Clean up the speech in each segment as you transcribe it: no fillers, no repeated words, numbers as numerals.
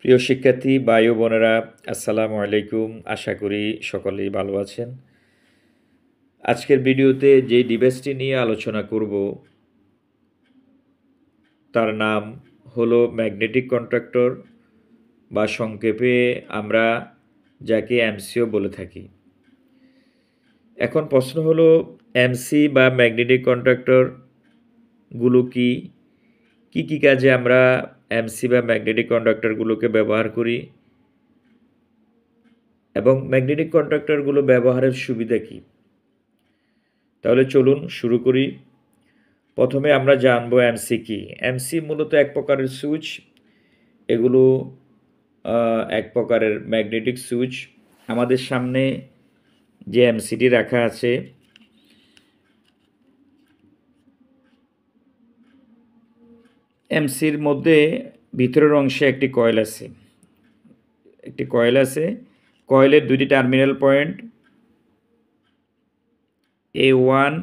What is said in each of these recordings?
প্রিয় শিক্ষার্থী ভাই ও বোনেরা, আসসালামু আলাইকুম। আশা করি সকলেই ভালো আছেন। আজকের ভিডিওতে যে ডিভাইসটি নিয়ে আলোচনা করব তার নাম হলো ম্যাগনেটিক কন্ট্রাক্টর, বা সংক্ষেপে আমরা যাকে এমসিও বলে থাকি। এখন প্রশ্ন হলো, এমসি বা ম্যাগনেটিক কন্ট্রাক্টরগুলো কি কি কাজে আমরা এমসি বা ম্যাগনেটিক কন্ট্রাক্টরগুলোকে ব্যবহার করি এবং ম্যাগনেটিক কন্ট্রাক্টরগুলো ব্যবহারের সুবিধা কী। তাহলে চলুন শুরু করি। প্রথমে আমরা জানবো এমসি কি। এমসি মূলত এক প্রকারের সুইচ। এগুলো এক প্রকারের ম্যাগনেটিক সুইচ। আমাদের সামনে যে এমসিটি রাখা আছে, এমসির মধ্যে ভিতরের অংশে একটি কয়েল আছে। কয়েলের দুটি টার্মিনাল পয়েন্ট A1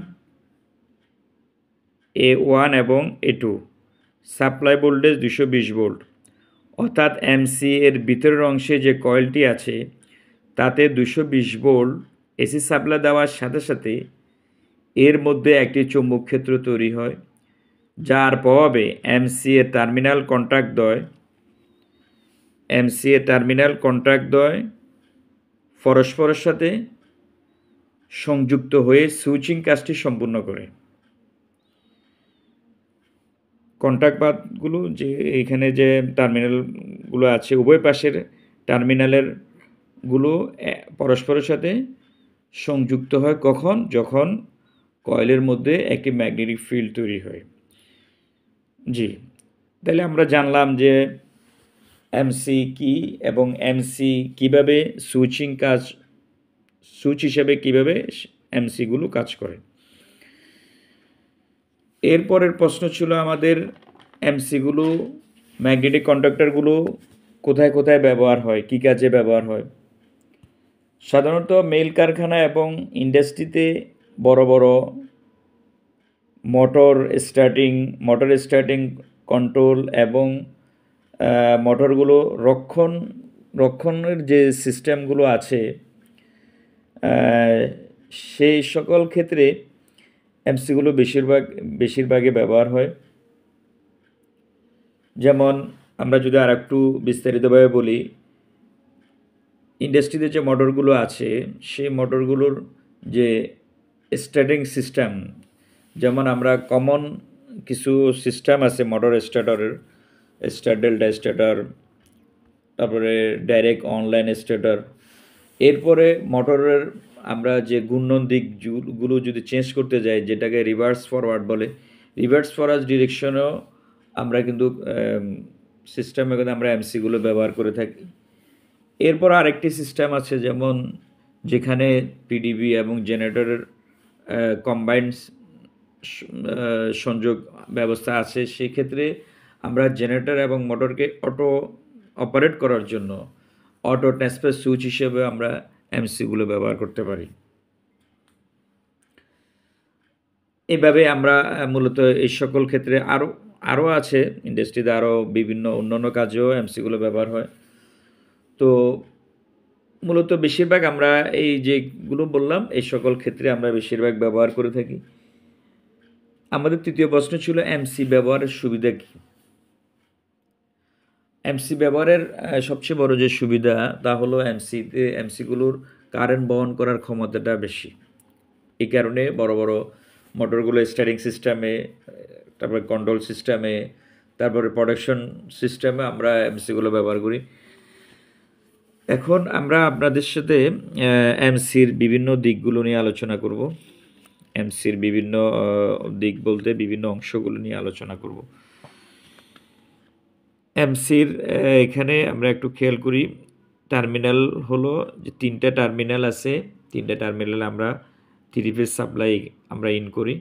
এবং A2। Supply voltage 220 volt. অর্থাৎ এমসি এর ভিতরের অংশে যে কয়েলটি আছে তাতে 220 ভোল্ট এসি সাপ্লাই দেওয়ার সাথে সাথে এর মধ্যে একটি চৌম্বক ক্ষেত্র তৈরি হয়, যার প্রভাবে এমসি এর টার্মিনাল কন্ট্রাক্টদ্বয় পরস্পরের সাথে সংযুক্ত হয়ে সুইচিং কাজটি সম্পূর্ণ করে। কন্ট্যাক্টবাদগুলো যে এখানে যে টার্মিনালগুলো আছে, উভয় পাশের টার্মিনালেরগুলো পরস্পরের সাথে সংযুক্ত হয় কখন? যখন কয়েলের মধ্যে একটি ম্যাগনেটিক ফিল্ড তৈরি হয়। জি, তাহলে আমরা জানলাম যে এমসি কি এবং এমসি কিভাবে সুইচ হিসেবে কিভাবে এমসিগুলো কাজ করে। এরপরের প্রশ্ন ছিল আমাদের, এমসিগুলো ম্যাগনেটিক কন্ডাক্টরগুলো কোথায় কোথায় ব্যবহার হয়, কী কাজে ব্যবহার হয়। সাধারণত মিল কারখানা এবং ইন্ডাস্ট্রিতে বড় বড় মোটর স্টার্টিং কন্ট্রোল এবং মোটরগুলো রক্ষণের যে সিস্টেমগুলো আছে, সেই সকল ক্ষেত্রে এমসিগুলো বেশিরভাগই ব্যবহার হয়। যেমন আমরা যদি আর একটু বিস্তারিতভাবে বলি, ইন্ডাস্ট্রিতে যে মোটরগুলো আছে সেই মোটরগুলোর যে স্টার্টিং সিস্টেম, যেমন আমরা কমন কিছু সিস্টেম আছে মোটর স্টার্টারের, স্টার ডেল্টা স্টার্টার, তারপরে ডাইরেক্ট অনলাইন স্টার্টার। এরপরে মোটরের আমরা যে ঘূর্ণন দিকগুলো যদি চেঞ্জ করতে যাই, যেটাকে রিভার্স ফরওয়ার্ড বলে, রিভার্স ফরওয়ার্ড ডিরেকশনেও আমরা কিন্তু সিস্টেমে কিন্তু আমরা এমসিগুলো ব্যবহার করে থাকি। এরপর আরেকটি সিস্টেম আছে, যেমন যেখানে পিডিবি এবং জেনারেটরের কম্বাইন্ড সংযোগ ব্যবস্থা আছে, সেক্ষেত্রে আমরা জেনারেটর এবং মোটরকে অটো অপারেট করার জন্য অটো ট্রান্সফার সুইচ হিসেবে আমরা এমসিগুলো ব্যবহার করতে পারি। এভাবে আমরা মূলত এই সকল ক্ষেত্রে আরও আছে, ইন্ডাস্ট্রিতে আরও বিভিন্ন অন্যান্য কাজেও এমসিগুলো ব্যবহার হয়। তো মূলত বেশিরভাগ আমরা এই যেগুলো বললাম এই সকল ক্ষেত্রে আমরা বেশিরভাগ ব্যবহার করে থাকি। আমাদের তৃতীয় প্রশ্ন ছিল এমসি ব্যবহারের সুবিধা কী। এমসি ব্যবহারের সবচেয়ে বড় যে সুবিধা তা হলো এমসিগুলোর কারেন্ট বহন করার ক্ষমতাটা বেশি। এই কারণে বড় বড় মোটরগুলো স্টার্টিং সিস্টেমে, তারপরে কন্ট্রোল সিস্টেমে, তারপরে প্রোডাকশন সিস্টেমে আমরা এমসিগুলো ব্যবহার করি। এখন আমরা আপনাদের সাথে এমসির বিভিন্ন দিকগুলো নিয়ে আলোচনা করব। এমসির বিভিন্ন দিক বলতে বিভিন্ন অংশগুলো নিয়ে আলোচনা করব। এমসির এখানে আমরা একটু খেয়াল করি, টার্মিনাল হলো যে তিনটা টার্মিনাল আছে, তিনটা টার্মিনাল আমরা 3 ফেজ সাপ্লাই আমরা ইন করি।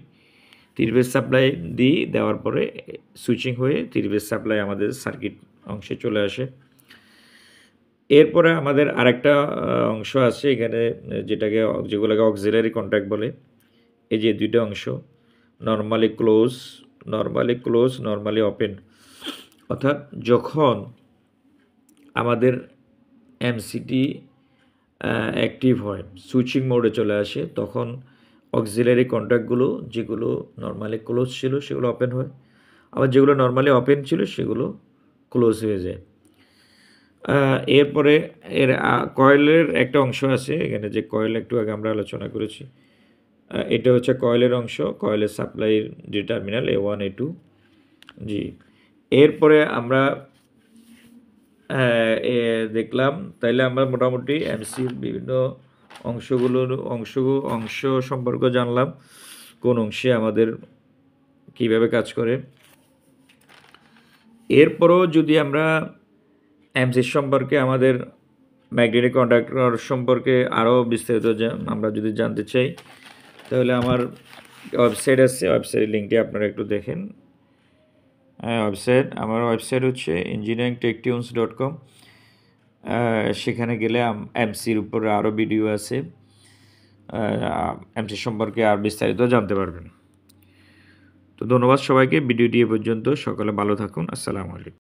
3 ফেজ সাপ্লাই দেওয়ার পরে সুইচিং হয়ে 3 ফেজ সাপ্লাই আমাদের সার্কিট অংশে চলে আসে। এরপরে আমাদের আরেকটা অংশ আছে এখানে, যেগুলোকে অক্সিলারি কন্ট্যাক্ট বলে। এই যে দুইটা অংশ, নর্মালি ক্লোজ, নর্মালি ওপেন। অর্থাৎ যখন আমাদের এমসিটি অ্যাক্টিভ হয়, সুইচিং মোডে চলে আসে, তখন অক্সিলারি কন্ট্যাক্টগুলো যেগুলো নর্মালি ক্লোজ ছিল সেগুলো ওপেন হয়, আবার যেগুলো নর্মালি ওপেন ছিল সেগুলো ক্লোজ হয়ে যায়। এরপরে এর কয়েলের একটা অংশ আছে এখানে, যে কয়েল একটু আগে আমরা আলোচনা করেছি, এটা হচ্ছে কয়েলের অংশ, কয়েলের সাপ্লাইয়ের যে টার্মিনাল A1 A2। জি, এরপরে আমরা দেখলাম, তাইলে আমরা মোটামুটি এমসির বিভিন্ন অংশ সম্পর্কে জানলাম, কোন অংশে আমাদের কিভাবে কাজ করে। এরপরও যদি আমরা এমসি সম্পর্কে, আমাদের ম্যাগনেটিক কন্ডাক্টর সম্পর্কে আরও বিস্তারিত আমরা যদি জানতে চাই, তাহলে আমার ওয়েবসাইট আছে, ওয়েবসাইটের লিঙ্কটি আপনারা একটু দেখেন। আমার ওয়েবসাইট হচ্ছে engineeringtechtunes.com। সেখানে গেলে এমসির উপরে আরও ভিডিও আছে, এমসি সম্পর্কে আর বিস্তারিত জানতে পারবেন। তো ধন্যবাদ সবাইকে, ভিডিওটি এ পর্যন্ত। সকলে ভালো থাকুন। আসসালামু আলাইকুম।